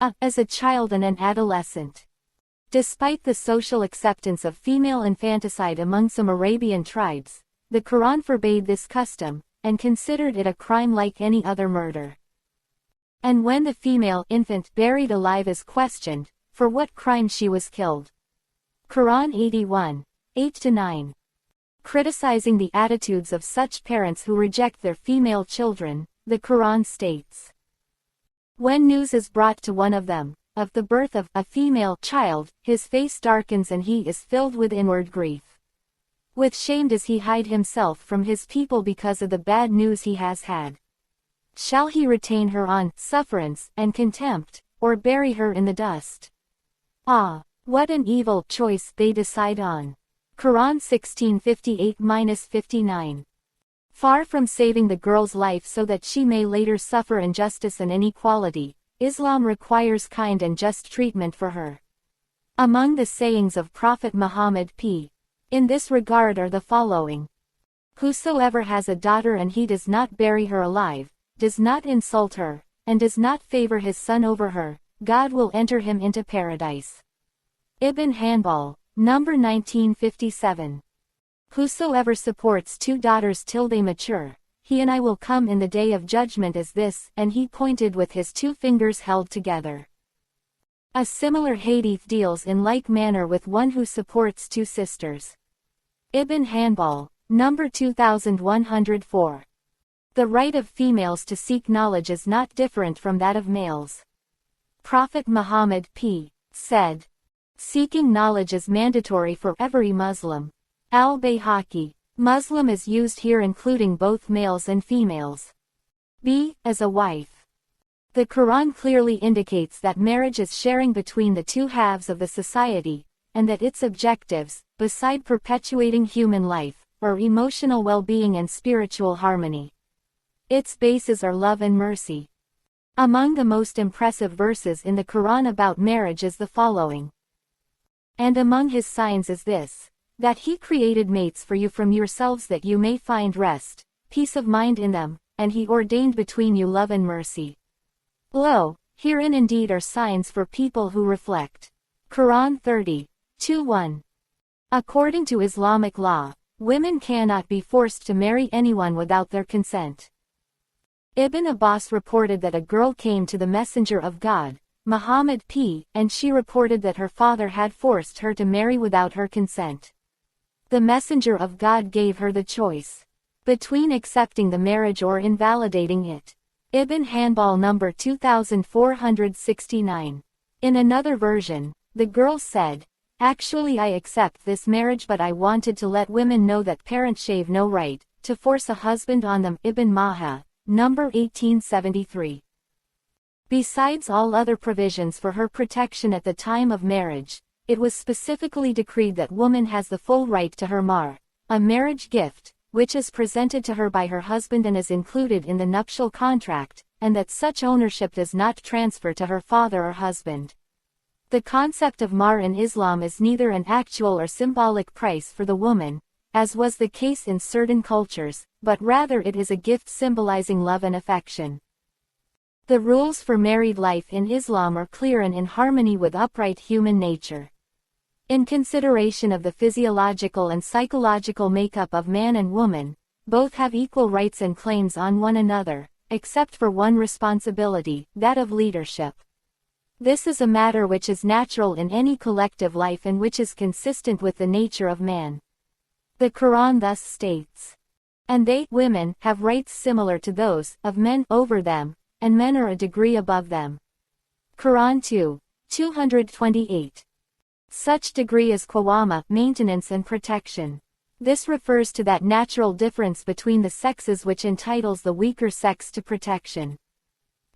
as a child and an adolescent. Despite the social acceptance of female infanticide among some Arabian tribes, the Quran forbade this custom, and considered it a crime like any other murder. And when the female infant buried alive is questioned, for what crime she was killed. Quran 81, 8-9. Criticizing the attitudes of such parents who reject their female children, the Quran states, "When news is brought to one of them, of the birth of a female child, his face darkens and he is filled with inward grief. With shame does he hide himself from his people because of the bad news he has had. Shall he retain her on sufferance and contempt, or bury her in the dust? Ah, what an evil choice they decide on." Quran 16:58-59. Far from saving the girl's life so that she may later suffer injustice and inequality, Islam requires kind and just treatment for her. Among the sayings of Prophet Muhammad p. in this regard are the following. Whosoever has a daughter and he does not bury her alive, does not insult her, and does not favor his son over her, God will enter him into paradise. Ibn Hanbal, number 1957. Whosoever supports 2 daughters till they mature, he and I will come in the day of judgment as this, and he pointed with his 2 fingers held together. A similar hadith deals in like manner with one who supports 2 sisters. Ibn Hanbal, number 2104. The right of females to seek knowledge is not different from that of males. Prophet Muhammad p. said, "Seeking knowledge is mandatory for every Muslim." Al-Bayhaqi. Muslim is used here including both males and females. B. As a wife. The Quran clearly indicates that marriage is sharing between the 2 halves of the society, and that its objectives, beside perpetuating human life, are emotional well-being and spiritual harmony. Its bases are love and mercy. Among the most impressive verses in the Quran about marriage is the following. "And among his signs is this, that he created mates for you from yourselves that you may find rest, peace of mind in them, and he ordained between you love and mercy. Lo, herein indeed are signs for people who reflect." Quran 30:2-1. According to Islamic law, women cannot be forced to marry anyone without their consent. Ibn Abbas reported that a girl came to the Messenger of God, Muhammad p. and she reported that her father had forced her to marry without her consent. The Messenger of God gave her the choice between accepting the marriage or invalidating it. Ibn Hanbal number 2469. In another version, the girl said, "Actually I accept this marriage but I wanted to let women know that parents have no right to force a husband on them." Ibn Maha, number 1873. Besides all other provisions for her protection at the time of marriage, it was specifically decreed that woman has the full right to her mahr, a marriage gift, which is presented to her by her husband and is included in the nuptial contract, and that such ownership does not transfer to her father or husband. The concept of mahr in Islam is neither an actual or symbolic price for the woman, as was the case in certain cultures, but rather it is a gift symbolizing love and affection. The rules for married life in Islam are clear and in harmony with upright human nature. In consideration of the physiological and psychological makeup of man and woman, both have equal rights and claims on one another, except for one responsibility, that of leadership. This is a matter which is natural in any collective life and which is consistent with the nature of man. The Quran thus states, "And they, women, have rights similar to those of men over them, and men are a degree above them." Quran 2:228. Such degree is qawama, maintenance and protection. This refers to that natural difference between the sexes which entitles the weaker sex to protection.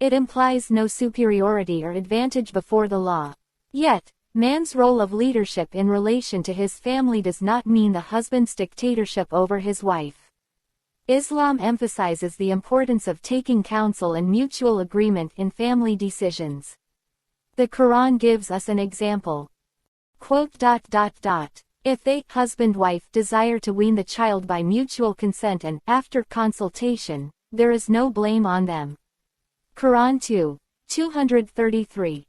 It implies no superiority or advantage before the law. Yet, man's role of leadership in relation to his family does not mean the husband's dictatorship over his wife. Islam emphasizes the importance of taking counsel and mutual agreement in family decisions. The Quran gives us an example. "If they, husband-wife, desire to wean the child by mutual consent and, after consultation, there is no blame on them." Quran 2:233.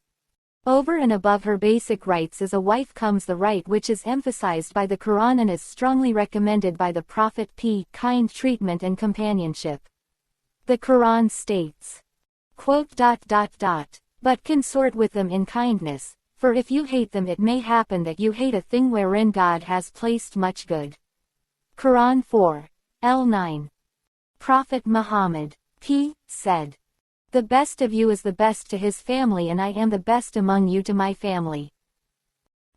Over and above her basic rights as a wife comes the right which is emphasized by the Quran and is strongly recommended by the Prophet p. kind treatment and companionship. The Quran states, quote, "But consort with them in kindness, for if you hate them it may happen that you hate a thing wherein God has placed much good." Quran 4. L9. Prophet Muhammad p. said, "The best of you is the best to his family and I am the best among you to my family.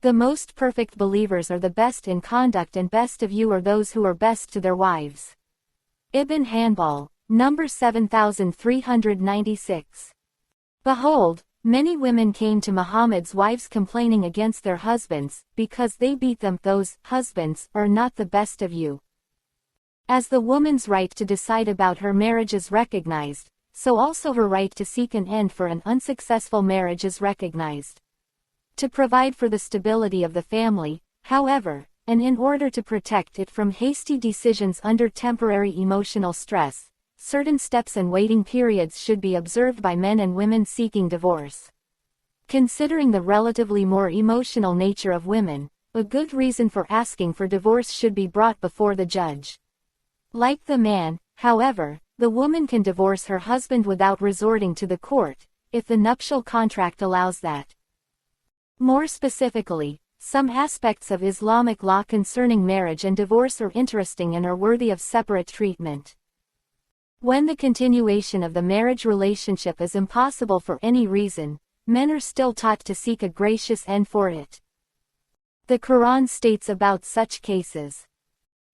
The most perfect believers are the best in conduct and best of you are those who are best to their wives." Ibn Hanbal, number 7396. Behold, many women came to Muhammad's wives complaining against their husbands, because they beat them. Those husbands are not the best of you. As the woman's right to decide about her marriage is recognized, so also her right to seek an end for an unsuccessful marriage is recognized. To provide for the stability of the family, however, and in order to protect it from hasty decisions under temporary emotional stress, certain steps and waiting periods should be observed by men and women seeking divorce. Considering the relatively more emotional nature of women, a good reason for asking for divorce should be brought before the judge. Like the man, however, the woman can divorce her husband without resorting to the court, if the nuptial contract allows that. More specifically, some aspects of Islamic law concerning marriage and divorce are interesting and are worthy of separate treatment. When the continuation of the marriage relationship is impossible for any reason, men are still taught to seek a gracious end for it. The Quran states about such cases,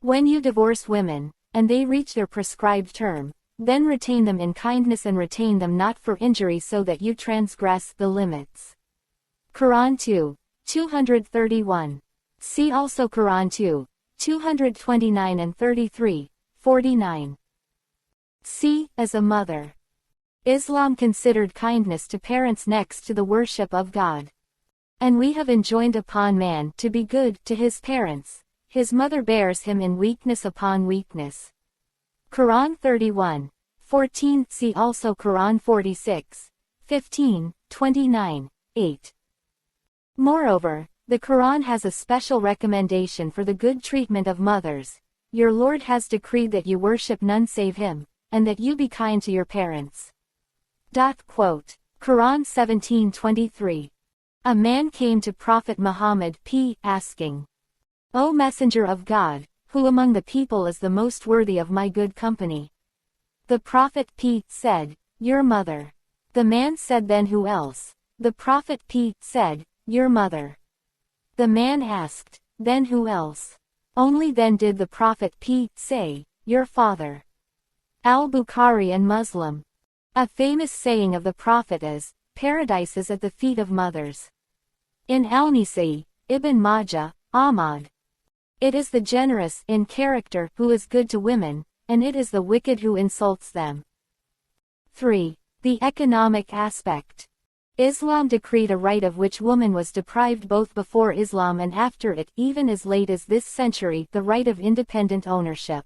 "When you divorce women, and they reach their prescribed term, then retain them in kindness and retain them not for injury so that you transgress the limits." Quran 2, 231. See also Quran 2, 229 and 33, 49. C. As a mother. Islam considered kindness to parents next to the worship of God. And we have enjoined upon man to be good to his parents. His mother bears him in weakness upon weakness. Quran 31, 14. See also Quran 46, 15, 29, 8. Moreover, the Quran has a special recommendation for the good treatment of mothers. Your Lord has decreed that you worship none save him, and that you be kind to your parents. Quran 17:23. A man came to Prophet Muhammad p. asking, "O Messenger of God, who among the people is the most worthy of my good company?" The Prophet p. said, "Your mother." The man said, "Then who else?" The Prophet p. said, "Your mother." The man asked, "Then who else?" Only then did the Prophet p. say, "Your father." Al-Bukhari and Muslim. A famous saying of the Prophet is, "Paradise is at the feet of mothers." In Al-Nisai, Ibn Majah, Ahmad. It is the generous in character who is good to women, and it is the wicked who insults them. 3. The economic aspect. Islam decreed a right of which woman was deprived both before Islam and after it, even as late as this century, the right of independent ownership.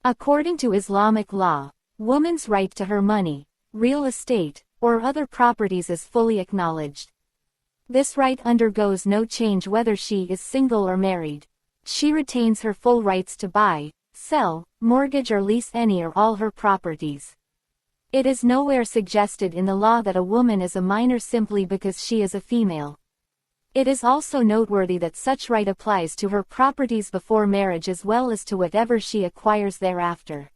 According to Islamic law, woman's right to her money, real estate, or other properties is fully acknowledged. This right undergoes no change whether she is single or married. She retains her full rights to buy, sell, mortgage or lease any or all her properties. It is nowhere suggested in the law that a woman is a minor simply because she is a female. It is also noteworthy that such right applies to her properties before marriage as well as to whatever she acquires thereafter.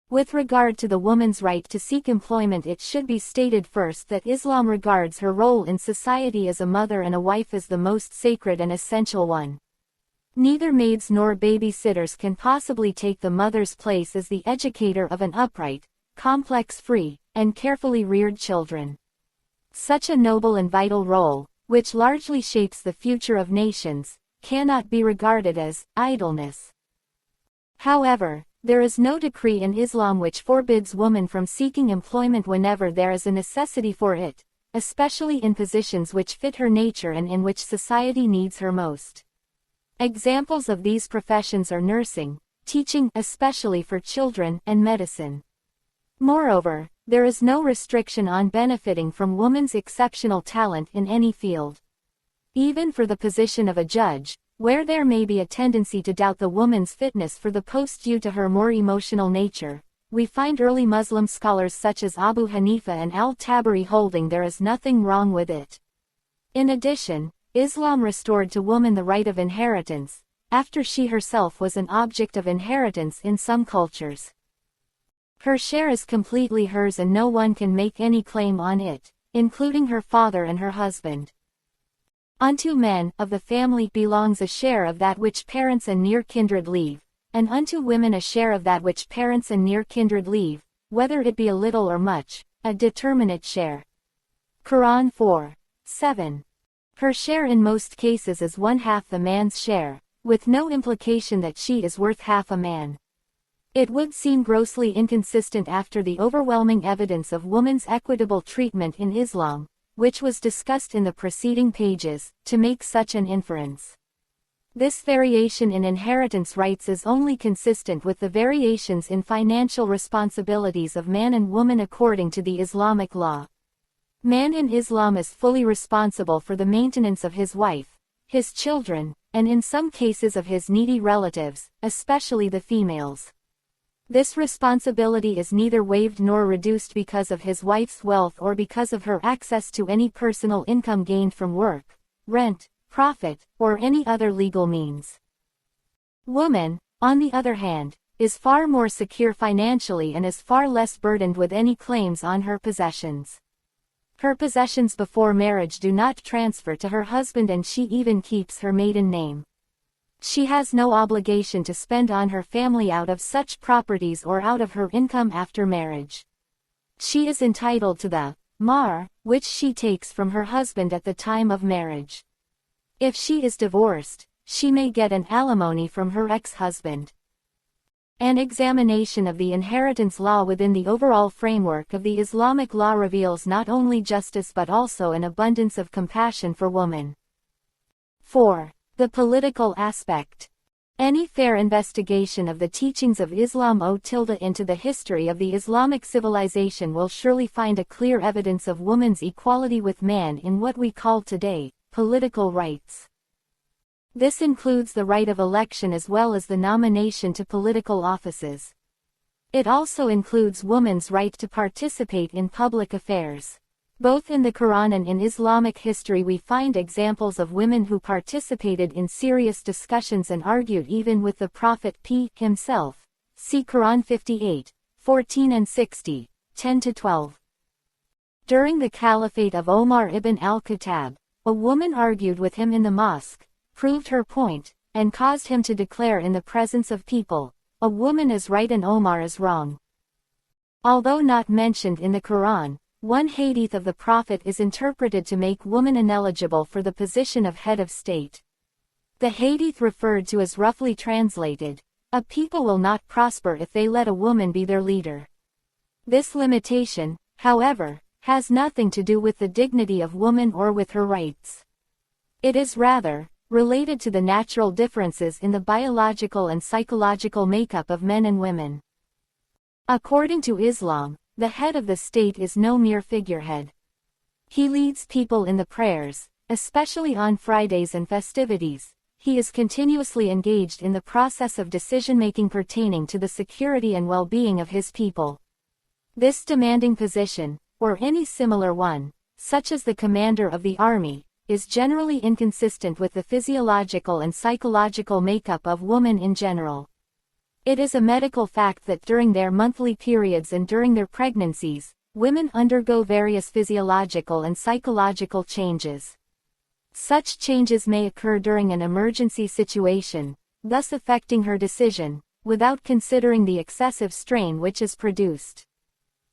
With regard to the woman's right to seek employment, it should be stated first that Islam regards her role in society as a mother and a wife as the most sacred and essential one. Neither maids nor babysitters can possibly take the mother's place as the educator of an upright, complex-free, and carefully reared children. Such a noble and vital role, which largely shapes the future of nations, cannot be regarded as idleness. However, there is no decree in Islam which forbids woman from seeking employment whenever there is a necessity for it, especially in positions which fit her nature and in which society needs her most. Examples of these professions are nursing, teaching, especially for children, and medicine. Moreover, there is no restriction on benefiting from woman's exceptional talent in any field. Even for the position of a judge, where there may be a tendency to doubt the woman's fitness for the post due to her more emotional nature, we find early Muslim scholars such as Abu Hanifa and al-Tabari holding there is nothing wrong with it. In addition, Islam restored to woman the right of inheritance, after she herself was an object of inheritance in some cultures. Her share is completely hers and no one can make any claim on it, including her father and her husband. Unto men of the family belongs a share of that which parents and near kindred leave, and unto women a share of that which parents and near kindred leave, whether it be a little or much, a determinate share. Quran 4:7. Her share in most cases is 1/2 the man's share, with no implication that she is worth half a man. It would seem grossly inconsistent after the overwhelming evidence of woman's equitable treatment in Islam, which was discussed in the preceding pages, to make such an inference. This variation in inheritance rights is only consistent with the variations in financial responsibilities of man and woman according to the Islamic law. Man in Islam is fully responsible for the maintenance of his wife, his children, and in some cases of his needy relatives, especially the females. This responsibility is neither waived nor reduced because of his wife's wealth or because of her access to any personal income gained from work, rent, profit, or any other legal means. Woman, on the other hand, is far more secure financially and is far less burdened with any claims on her possessions. Her possessions before marriage do not transfer to her husband and she even keeps her maiden name. She has no obligation to spend on her family out of such properties or out of her income after marriage. She is entitled to the mahr, which she takes from her husband at the time of marriage. If she is divorced, she may get an alimony from her ex-husband. An examination of the inheritance law within the overall framework of the Islamic law reveals not only justice but also an abundance of compassion for woman. 4. The political aspect. Any fair investigation of the teachings of Islam into the history of the Islamic civilization will surely find a clear evidence of woman's equality with man in what we call today, political rights. This includes the right of election as well as the nomination to political offices. It also includes woman's right to participate in public affairs. Both in the Quran and in Islamic history we find examples of women who participated in serious discussions and argued even with the Prophet P. himself. See Quran 58:14 and 60, 10-12. During the caliphate of Omar ibn al-Khattab, a woman argued with him in the mosque, proved her point, and caused him to declare in the presence of people, "A woman is right and Omar is wrong." Although not mentioned in the Quran, one hadith of the Prophet is interpreted to make woman ineligible for the position of head of state. The hadith referred to is roughly translated, "A people will not prosper if they let a woman be their leader." This limitation, however, has nothing to do with the dignity of woman or with her rights. It is rather related to the natural differences in the biological and psychological makeup of men and women. According to Islam, the head of the state is no mere figurehead. He leads people in the prayers, especially on Fridays and festivities. He is continuously engaged in the process of decision-making pertaining to the security and well-being of his people. This demanding position, or any similar one, such as the commander of the army, is generally inconsistent with the physiological and psychological makeup of women in general. It is a medical fact that during their monthly periods and during their pregnancies, women undergo various physiological and psychological changes. Such changes may occur during an emergency situation, thus affecting her decision, without considering the excessive strain which is produced.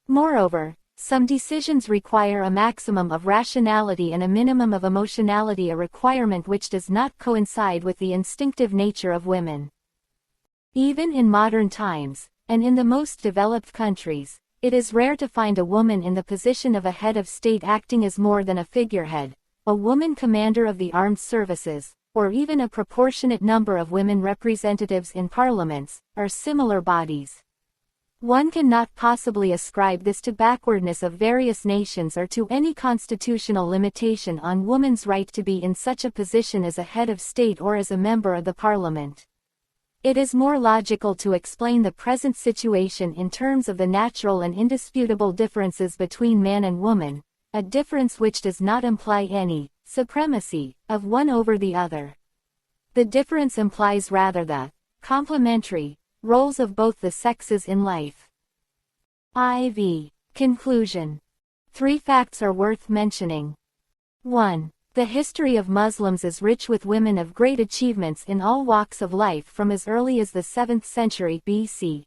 Moreover, some decisions require a maximum of rationality and a minimum of emotionality, a requirement which does not coincide with the instinctive nature of women. Even in modern times, and in the most developed countries, it is rare to find a woman in the position of a head of state acting as more than a figurehead, a woman commander of the armed services, or even a proportionate number of women representatives in parliaments, or similar bodies. One cannot possibly ascribe this to backwardness of various nations or to any constitutional limitation on woman's right to be in such a position as a head of state or as a member of the parliament. It is more logical to explain the present situation in terms of the natural and indisputable differences between man and woman, a difference which does not imply any supremacy of one over the other. The difference implies rather the complementary roles of both the sexes in life. IV. Conclusion. 3 facts are worth mentioning. 1. The history of Muslims is rich with women of great achievements in all walks of life from as early as the 7th century BC.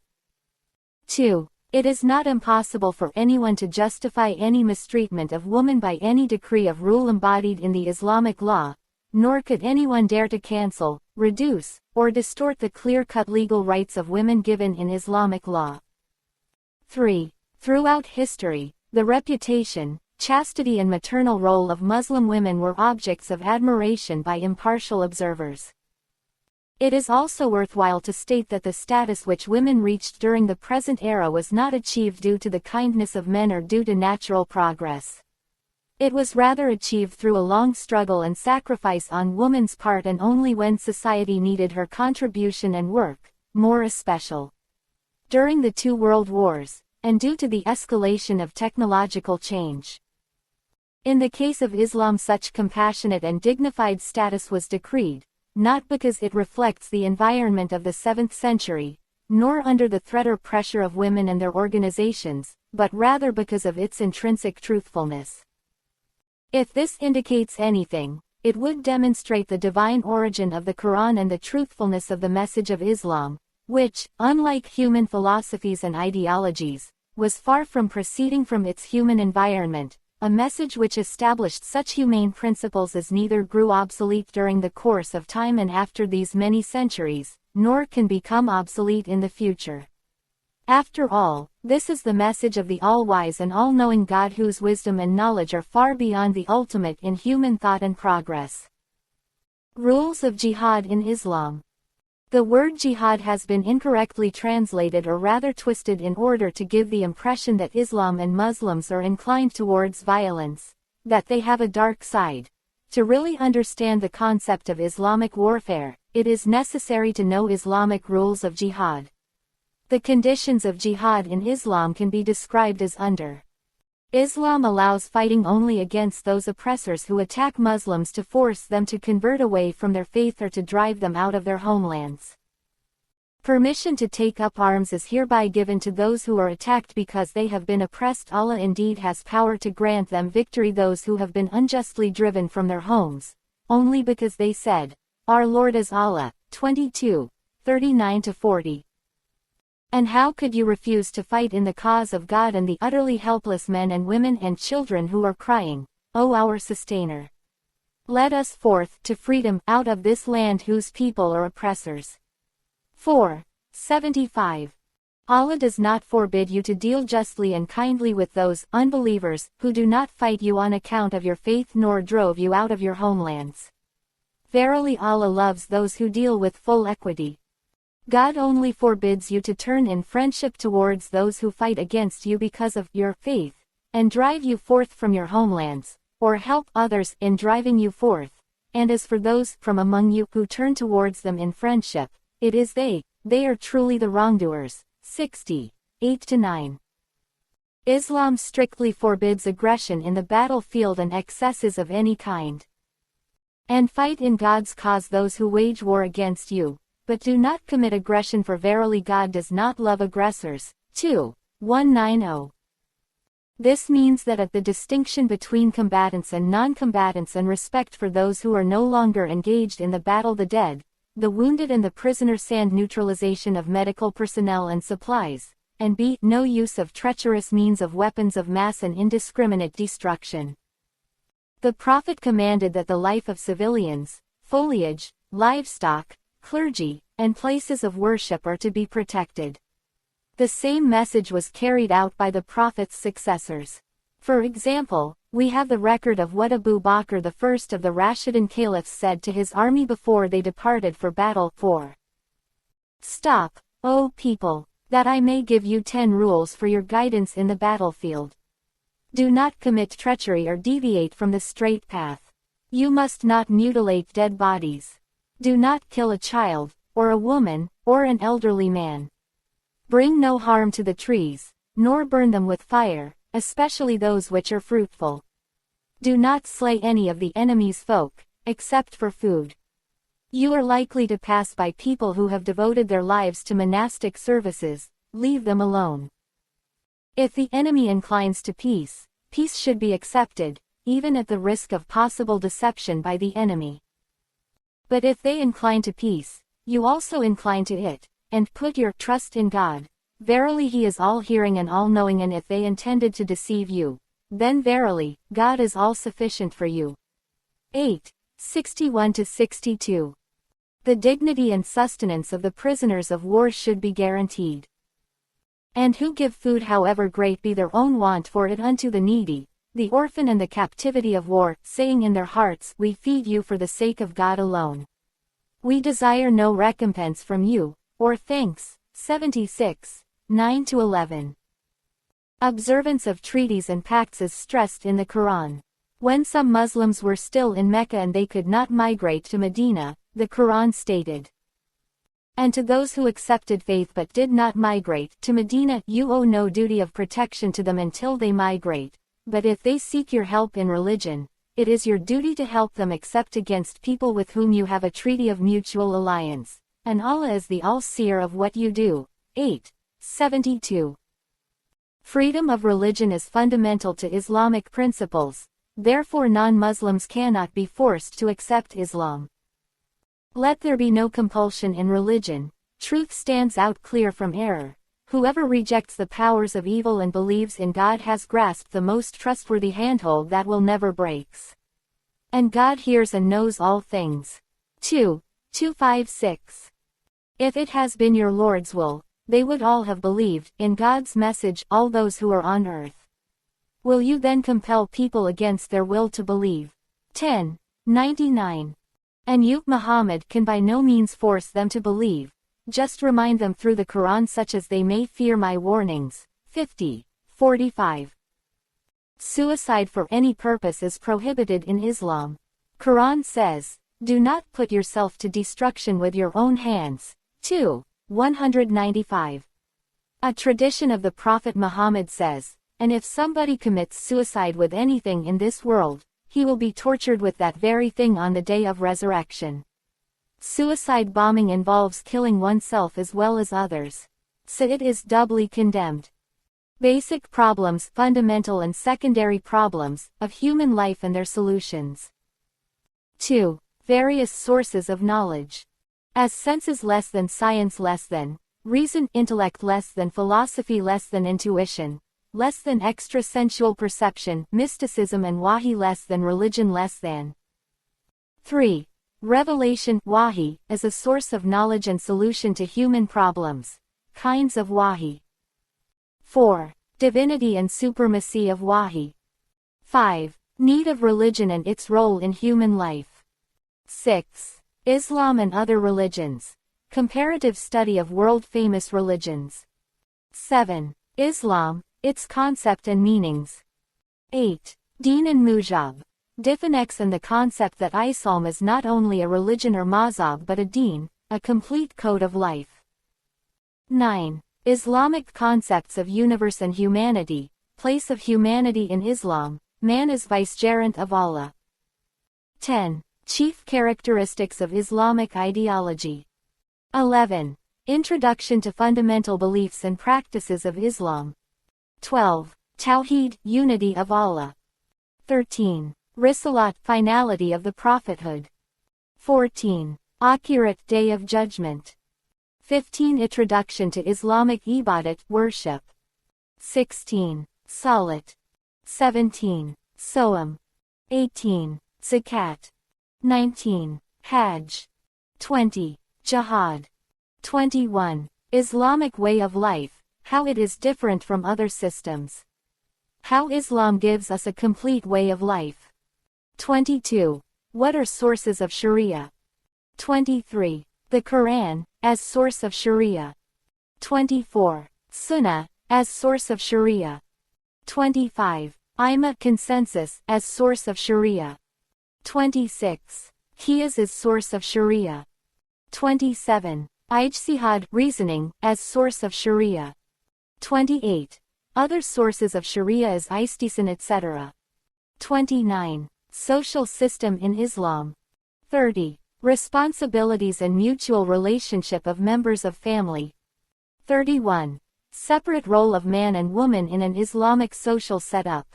2. It is not impossible for anyone to justify any mistreatment of woman by any decree of rule embodied in the Islamic law, nor could anyone dare to cancel, reduce, or distort the clear-cut legal rights of women given in Islamic law. 3. Throughout history, the reputation, chastity and maternal role of Muslim women were objects of admiration by impartial observers. It is also worthwhile to state that the status which women reached during the present era was not achieved due to the kindness of men or due to natural progress. It was rather achieved through a long struggle and sacrifice on woman's part, and only when society needed her contribution and work, more especially during the 2 world wars, and due to the escalation of technological change. In the case of Islam, such compassionate and dignified status was decreed, not because it reflects the environment of the 7th century, nor under the threat or pressure of women and their organizations, but rather because of its intrinsic truthfulness. If this indicates anything, it would demonstrate the divine origin of the Quran and the truthfulness of the message of Islam, which, unlike human philosophies and ideologies, was far from proceeding from its human environment, a message which established such humane principles as neither grew obsolete during the course of time and after these many centuries, nor can become obsolete in the future. After all, this is the message of the all-wise and all-knowing God, whose wisdom and knowledge are far beyond the ultimate in human thought and progress. Rules of Jihad in Islam. The word jihad has been incorrectly translated or rather twisted in order to give the impression that Islam and Muslims are inclined towards violence, that they have a dark side. To really understand the concept of Islamic warfare, it is necessary to know Islamic rules of jihad. The conditions of jihad in Islam can be described as under. Islam allows fighting only against those oppressors who attack Muslims to force them to convert away from their faith or to drive them out of their homelands. Permission to take up arms is hereby given to those who are attacked because they have been oppressed. Allah indeed has power to grant them victory, those who have been unjustly driven from their homes, only because they said, "Our Lord is Allah." 22, 39-40. And how could you refuse to fight in the cause of God and the utterly helpless men and women and children who are crying, "O our Sustainer, let us forth to freedom out of this land whose people are oppressors." 4:75. Allah does not forbid you to deal justly and kindly with those unbelievers who do not fight you on account of your faith nor drove you out of your homelands. Verily Allah loves those who deal with full equity. God only forbids you to turn in friendship towards those who fight against you because of your faith, and drive you forth from your homelands, or help others in driving you forth. And as for those from among you who turn towards them in friendship, it is they are truly the wrongdoers. 60, 8-9. Islam strictly forbids aggression in the battlefield and excesses of any kind. And fight in God's cause those who wage war against you. But do not commit aggression, for verily God does not love aggressors. 2:190. This means that at the distinction between combatants and non-combatants and respect for those who are no longer engaged in the battle, the dead, the wounded and the prisoners, and neutralization of medical personnel and supplies, and b. no use of treacherous means of weapons of mass and indiscriminate destruction. The Prophet commanded that the life of civilians, foliage, livestock, clergy, and places of worship are to be protected. The same message was carried out by the Prophet's successors. For example, we have the record of what Abu Bakr, the first of the Rashidun caliphs, said to his army before they departed for battle. 4. Stop, O people, that I may give you 10 rules for your guidance in the battlefield. Do not commit treachery or deviate from the straight path. You must not mutilate dead bodies. Do not kill a child, or a woman, or an elderly man. Bring no harm to the trees, nor burn them with fire, especially those which are fruitful. Do not slay any of the enemy's folk, except for food. You are likely to pass by people who have devoted their lives to monastic services. Leave them alone. If the enemy inclines to peace, peace should be accepted, even at the risk of possible deception by the enemy. But if they incline to peace, you also incline to it, and put your trust in God. Verily He is all-hearing and all-knowing, and if they intended to deceive you, then verily, God is all-sufficient for you. 8. 61-62. The dignity and sustenance of the prisoners of war should be guaranteed. And who give food however great be their own want for it unto the needy, the orphan and the captivity of war, saying in their hearts, We feed you for the sake of God alone. We desire no recompense from you, or thanks. 76, 9-11. Observance of treaties and pacts is stressed in the Quran. When some Muslims were still in Mecca and they could not migrate to Medina, the Quran stated, And to those who accepted faith but did not migrate to Medina, you owe no duty of protection to them until they migrate, but if they seek your help in religion, it is your duty to help them except against people with whom you have a treaty of mutual alliance, and Allah is the all-seer of what you do. 8. 72. Freedom of religion is fundamental to Islamic principles, therefore non-Muslims cannot be forced to accept Islam. Let there be no compulsion in religion. Truth stands out clear from error. Whoever rejects the powers of evil and believes in God has grasped the most trustworthy handhold that will never breaks. And God hears and knows all things. 2. 256. If it has been your Lord's will, they would all have believed in God's message, all those who are on earth. Will you then compel people against their will to believe? 10. 99. And you, Muhammad, can by no means force them to believe. Just remind them through the Quran such as they may fear my warnings. 50. 45. Suicide for any purpose is prohibited in Islam. Quran says, Do not put yourself to destruction with your own hands. 2. 195. A tradition of the Prophet Muhammad says, And if somebody commits suicide with anything in this world, he will be tortured with that very thing on the day of resurrection. Suicide bombing involves killing oneself as well as others. So it is doubly condemned. Basic problems, fundamental and secondary problems, of human life and their solutions. 2. Various sources of knowledge. As sense is less than science, less than reason, intellect less than philosophy, less than intuition, less than extra-sensual perception, mysticism and wahi less than religion, less than. 3. Revelation, wahi, as a source of knowledge and solution to human problems. Kinds of wahi. 4. Divinity and supremacy of wahi. 5. Need of religion and its role in human life. 6. Islam and other religions. Comparative study of world-famous religions. 7. Islam, its concept and meanings. 8. Deen and Mujab. Difinex and the concept that Islam is not only a religion or mazhab but a deen, a complete code of life. 9. Islamic concepts of universe and humanity, place of humanity in Islam, man is vicegerent of Allah. 10. Chief characteristics of Islamic ideology. 11. Introduction to fundamental beliefs and practices of Islam. 12. Tawheed, unity of Allah. 13. Risalat, finality of the prophethood. 14. Accurate day of judgment. 15. Introduction to Islamic ibadat, worship. 16. Salat. 17. Soam. 18. Zakat. 19. Hajj. 20. Jihad. 21. Islamic way of life, how it is different from other systems. How Islam gives us a complete way of life. 22. What are sources of Sharia? 23. The Quran, as source of Sharia. 24. Sunnah, as source of Sharia. 25. Ijma consensus, as source of Sharia. 26. Qiyas is source of Sharia. 27. Ijtihad, reasoning, as source of Sharia. 28. Other sources of Sharia as ijtihad etc. 29. Social system in Islam. 30. Responsibilities and mutual relationship of members of family. 31. Separate role of man and woman in an Islamic social setup.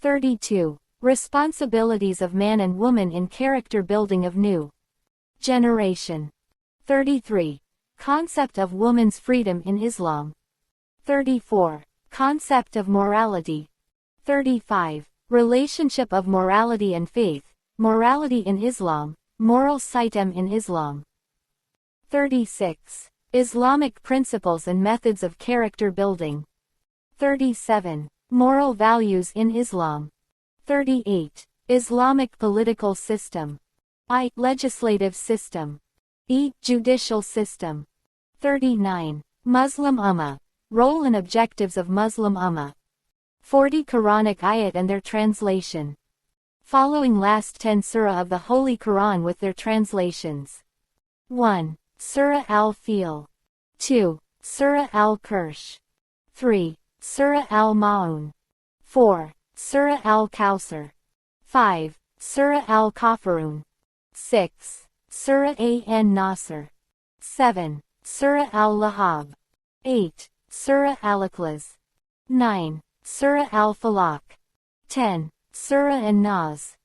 32. Responsibilities of man and woman in character building of new generation. 33. Concept of woman's freedom in Islam. 34. Concept of morality. 35. Relationship of morality and faith, morality in Islam, moral system in Islam. 36. Islamic principles and methods of character building. 37. Moral values in Islam. 38. Islamic political system. I. Legislative system. E. Judicial system. 39. Muslim Ummah. Role and objectives of Muslim Ummah. 40. Quranic ayat and their translation. Following last 10 surah of the Holy Quran with their translations. 1. Surah Al-Fil. 2. Surah Al-Kirsh. 3. Surah Al-Ma'un. 4. Surah Al-Kawthar. 5. Surah Al-Kafirun. 6. Surah An-Nasr. 7. Surah Al-Lahab. 8. Surah Al-Ikhlas. 9. Surah Al-Falaq. 10. Surah An-Nas.